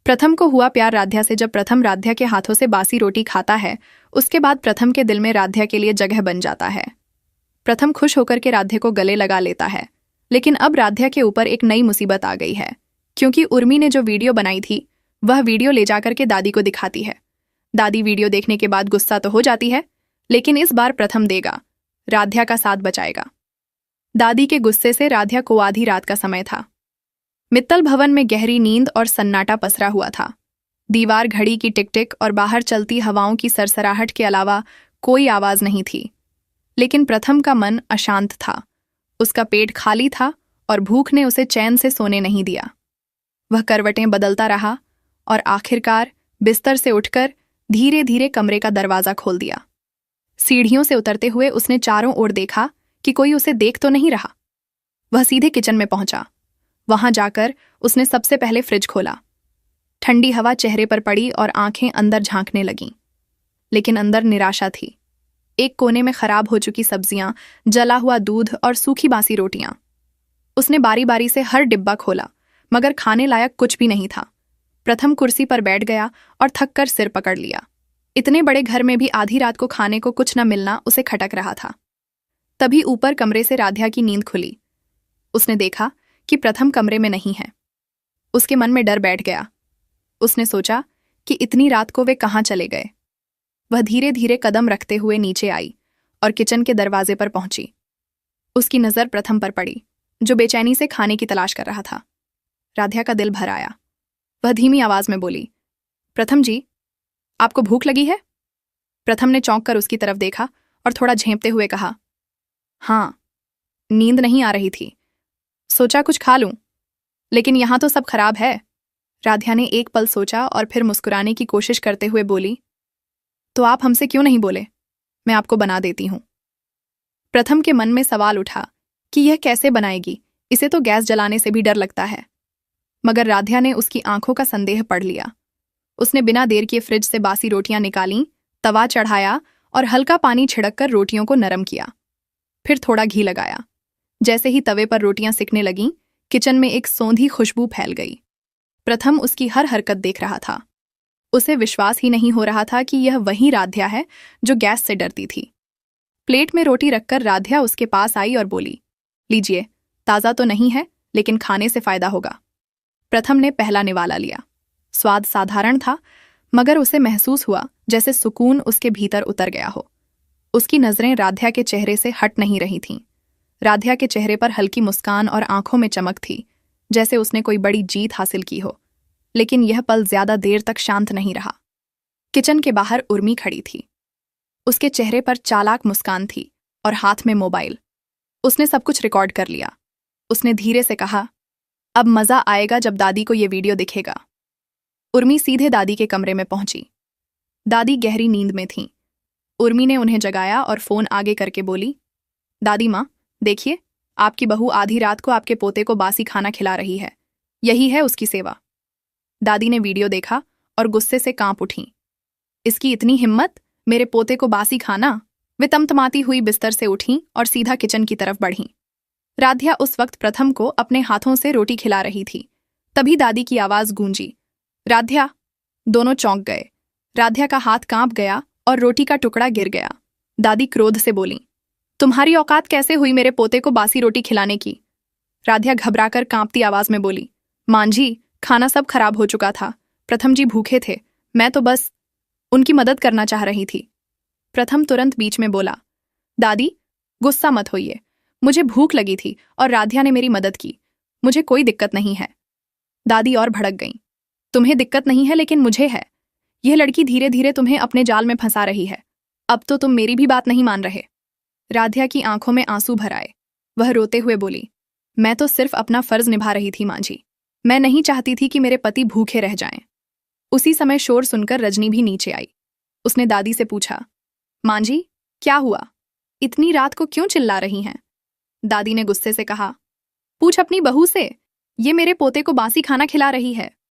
प्रथम को हुआ प्यार राध्या से। जब प्रथम राध्या के हाथों से बासी रोटी खाता है, उसके बाद प्रथम के दिल में राध्या के लिए जगह बन जाता है। प्रथम खुश होकर के राध्या को गले लगा लेता है। लेकिन अब राध्या के ऊपर एक नई मुसीबत आ गई है, क्योंकि उर्मी ने जो वीडियो बनाई थी वह वीडियो ले जाकर के दादी को दिखाती है। दादी वीडियो देखने के बाद गुस्सा तो हो जाती है, लेकिन इस बार प्रथम देगा, राध्या का साथ बचाएगा। दादी के गुस्से से राध्या को आधी रात का समय था। मित्तल भवन में गहरी नींद और सन्नाटा पसरा हुआ था। दीवार घड़ी की टिक टिक और बाहर चलती हवाओं की सरसराहट के अलावा कोई आवाज नहीं थी। लेकिन प्रथम का मन अशांत था। उसका पेट खाली था और भूख ने उसे चैन से सोने नहीं दिया। वह करवटें बदलता रहा और आखिरकार बिस्तर से उठकर धीरे धीरे कमरे का दरवाजा खोल दिया। सीढ़ियों से उतरते हुए उसने चारों ओर देखा कि कोई उसे देख तो नहीं रहा। वह सीधे किचन में पहुंचा। वहां जाकर उसने सबसे पहले फ्रिज खोला। ठंडी हवा चेहरे पर पड़ी और आंखें अंदर झांकने लगीं। लेकिन अंदर निराशा थी। एक कोने में खराब हो चुकी सब्जियां, जला हुआ दूध और सूखी बासी रोटियां। उसने बारी बारी से हर डिब्बा खोला, मगर खाने लायक कुछ भी नहीं था। प्रथम कुर्सी पर बैठ गया और थककर सिर पकड़ लिया। इतने बड़े घर में भी आधी रात को खाने को कुछ न मिलना उसे खटक रहा था। तभी ऊपर कमरे से राध्या की नींद खुली। उसने देखा कि प्रथम कमरे में नहीं है। उसके मन में डर बैठ गया। उसने सोचा कि इतनी रात को वे कहाँ चले गए। वह धीरे धीरे कदम रखते हुए नीचे आई और किचन के दरवाजे पर पहुंची। उसकी नजर प्रथम पर पड़ी, जो बेचैनी से खाने की तलाश कर रहा था। राध्या का दिल भर आया। वह धीमी आवाज में बोली, प्रथम जी, आपको भूख लगी है? प्रथम ने चौंक कर उसकी तरफ देखा और थोड़ा झेंपते हुए कहा, हाँ, नींद नहीं आ रही थी, सोचा कुछ खा लूं, लेकिन यहां तो सब खराब है। राध्या ने एक पल सोचा और फिर मुस्कुराने की कोशिश करते हुए बोली, तो आप हमसे क्यों नहीं बोले? मैं आपको बना देती हूं। प्रथम के मन में सवाल उठा कि यह कैसे बनाएगी, इसे तो गैस जलाने से भी डर लगता है। मगर राध्या ने उसकी आंखों का संदेह पढ़ लिया। उसने बिना देर किए फ्रिज से बासी रोटियां निकालीं, तवा चढ़ाया और हल्का पानी छिड़ककर रोटियों को नरम किया। फिर थोड़ा घी लगाया। जैसे ही तवे पर रोटियां सिकने लगीं, किचन में एक सौंधी खुशबू फैल गई। प्रथम उसकी हर हरकत देख रहा था। उसे विश्वास ही नहीं हो रहा था कि यह वही राध्या है जो गैस से डरती थी। प्लेट में रोटी रखकर राध्या उसके पास आई और बोली, लीजिए, ताज़ा तो नहीं है, लेकिन खाने से फायदा होगा। प्रथम ने पहला निवाला लिया। स्वाद साधारण था, मगर उसे महसूस हुआ जैसे सुकून उसके भीतर उतर गया हो। उसकी नजरें राध्या के चेहरे से हट नहीं रही थीं। राध्या के चेहरे पर हल्की मुस्कान और आंखों में चमक थी, जैसे उसने कोई बड़ी जीत हासिल की हो। लेकिन यह पल ज्यादा देर तक शांत नहीं रहा। किचन के बाहर उर्मी खड़ी थी। उसके चेहरे पर चालाक मुस्कान थी और हाथ में मोबाइल। उसने सब कुछ रिकॉर्ड कर लिया। उसने धीरे से कहा, अब मजा आएगा जब दादी को यह वीडियो दिखेगा। उर्मी सीधे दादी के कमरे में पहुंची। दादी गहरी नींद में थीं। उर्मी ने उन्हें जगाया और फोन आगे करके बोली, दादी माँ, देखिए, आपकी बहू आधी रात को आपके पोते को बासी खाना खिला रही है। यही है उसकी सेवा। दादी ने वीडियो देखा और गुस्से से कांप उठीं। इसकी इतनी हिम्मत, मेरे पोते को बासी खाना? वे तमतमाती हुई बिस्तर से उठीं और सीधा किचन की तरफ बढ़ीं। राध्या उस वक्त प्रथम को अपने हाथों से रोटी खिला रही थी। तभी दादी की आवाज गूंजी, राध्या! दोनों चौंक गए। राध्या का हाथ कांप गया और रोटी का टुकड़ा गिर गया। दादी क्रोध से बोली, तुम्हारी औकात कैसे हुई मेरे पोते को बासी रोटी खिलाने की? राध्या घबराकर कांपती आवाज में बोली, मां जी, खाना सब खराब हो चुका था। प्रथम जी भूखे थे, मैं तो बस उनकी मदद करना चाह रही थी। प्रथम तुरंत बीच में बोला, दादी, गुस्सा मत होइए, मुझे भूख लगी थी और राध्या ने मेरी मदद की। मुझे कोई दिक्कत नहीं है। दादी और भड़क गईं, तुम्हें दिक्कत नहीं है, लेकिन मुझे है। यह लड़की धीरे धीरे तुम्हें अपने जाल में फंसा रही है। अब तो तुम मेरी भी बात नहीं मान रहे। राध्या की आंखों में आंसू भर आए। वह रोते हुए बोली, मैं तो सिर्फ अपना फर्ज निभा रही थी मां जी। मैं नहीं चाहती थी कि मेरे पति भूखे रह जाएं। उसी समय शोर सुनकर रजनी भी नीचे आई। उसने दादी से पूछा, मां जी, क्या हुआ? इतनी रात को क्यों चिल्ला रही हैं? दादी ने गुस्से से कहा, पूछ अपनी बहू से, ये मेरे पोते को बासी खाना खिला रही है।